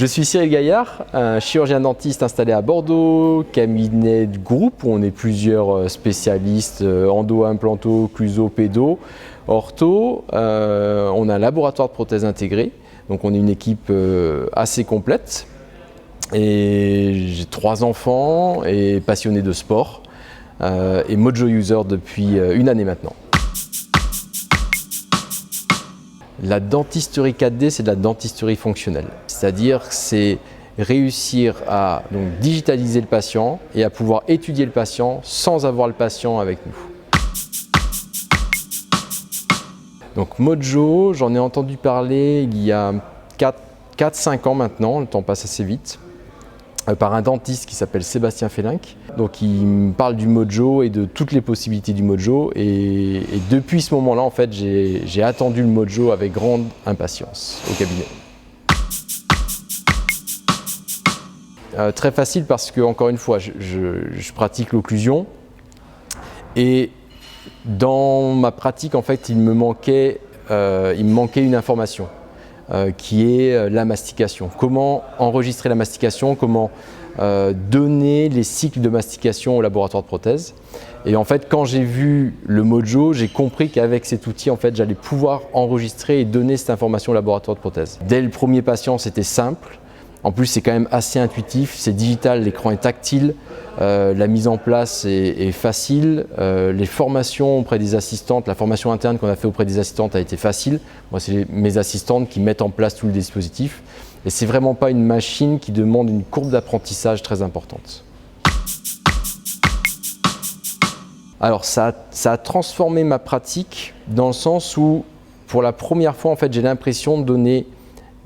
Je suis Cyril Gaillard, un chirurgien dentiste installé à Bordeaux, cabinet de groupe où on est plusieurs spécialistes endo, implanto, occluso, pédo, ortho. On a un laboratoire de prothèses intégrées, donc on est une équipe assez complète. Et j'ai 3 enfants et passionné de sport et Mojo user depuis une année maintenant. La dentisterie 4D, c'est de la dentisterie fonctionnelle. C'est-à-dire que c'est réussir à digitaliser le patient et à pouvoir étudier le patient sans avoir le patient avec nous. Donc Mojo, j'en ai entendu parler il y a 4-5 ans maintenant, le temps passe assez vite, par un dentiste qui s'appelle Sébastien Félinck. Donc il me parle du Mojo et de toutes les possibilités du Mojo et depuis ce moment-là en fait j'ai attendu le Mojo avec grande impatience au cabinet. Très facile parce que encore une fois je pratique l'occlusion et dans ma pratique en fait il me manquait une information. Qui est la mastication. Comment enregistrer la mastication, comment donner les cycles de mastication au laboratoire de prothèses. Et en fait, quand j'ai vu le Mojo, j'ai compris qu'avec cet outil, en fait, j'allais pouvoir enregistrer et donner cette information au laboratoire de prothèses. Dès le premier patient, c'était simple. En plus, c'est quand même assez intuitif, c'est digital, l'écran est tactile, la mise en place est facile, les formations auprès des assistantes, la formation interne qu'on a fait auprès des assistantes a été facile. Moi, c'est mes assistantes qui mettent en place tout le dispositif. Et c'est vraiment pas une machine qui demande une courbe d'apprentissage très importante. Alors, ça a transformé ma pratique dans le sens où, pour la première fois, en fait, j'ai l'impression de donner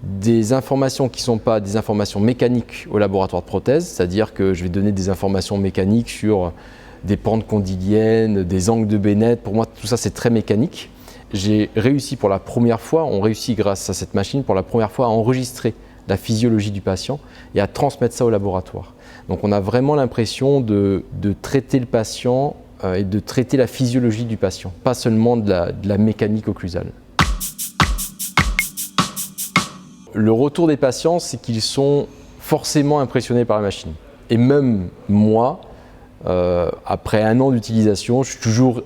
des informations qui ne sont pas des informations mécaniques au laboratoire de prothèses, c'est-à-dire que je vais donner des informations mécaniques sur des pentes condyliennes, des angles de Bennett. Pour moi, tout ça, c'est très mécanique. J'ai réussi pour la première fois, on réussit grâce à cette machine, pour la première fois à enregistrer la physiologie du patient et à transmettre ça au laboratoire. Donc on a vraiment l'impression de traiter le patient et de traiter la physiologie du patient, pas seulement de la mécanique occlusale. Le retour des patients, c'est qu'ils sont forcément impressionnés par la machine. Et même moi, après 1 an d'utilisation, je suis toujours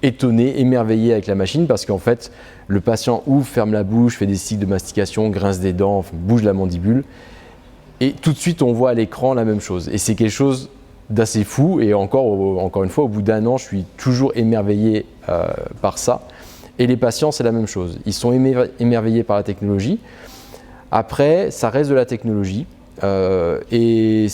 étonné, émerveillé avec la machine parce qu'en fait, le patient ouvre, ferme la bouche, fait des cycles de mastication, grince des dents, bouge la mandibule. Et tout de suite, on voit à l'écran la même chose. Et c'est quelque chose d'assez fou. Et encore une fois, au bout d'1 an, je suis toujours émerveillé par ça. Et les patients, c'est la même chose. Ils sont émerveillés par la technologie. Après, ça reste de la technologie et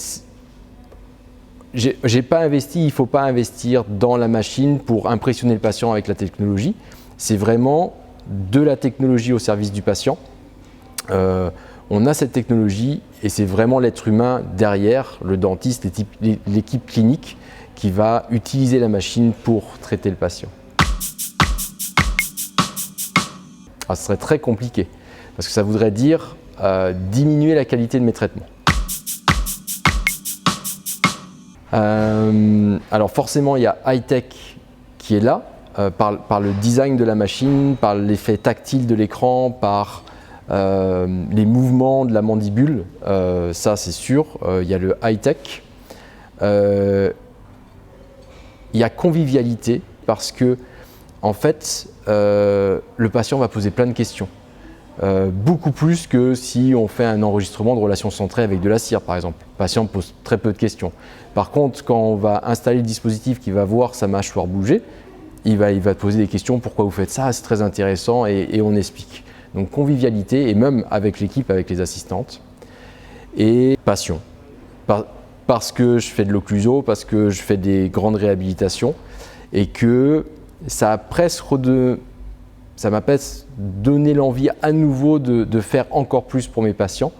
j'ai pas investi, il ne faut pas investir dans la machine pour impressionner le patient avec la technologie. C'est vraiment de la technologie au service du patient. On a cette technologie et c'est vraiment l'être humain derrière, le dentiste, l'équipe clinique qui va utiliser la machine pour traiter le patient. Ce serait très compliqué parce que ça voudrait dire diminuer la qualité de mes traitements. Alors forcément, il y a high-tech qui est là, par le design de la machine, par l'effet tactile de l'écran, par les mouvements de la mandibule, ça c'est sûr, il y a le high-tech. Il y a convivialité parce que en fait, le patient va poser plein de questions. Beaucoup plus que si on fait un enregistrement de relations centrées avec de la cire par exemple. Le patient pose très peu de questions. Par contre, quand on va installer le dispositif qui va voir sa mâchoire bouger, il va poser des questions, pourquoi vous faites ça, c'est très intéressant et on explique. Donc convivialité et même avec l'équipe, avec les assistantes. Et passion. Parce que je fais de l'occluso, parce que je fais des grandes réhabilitations et que ça m'a presque donné l'envie à nouveau de faire encore plus pour mes patients.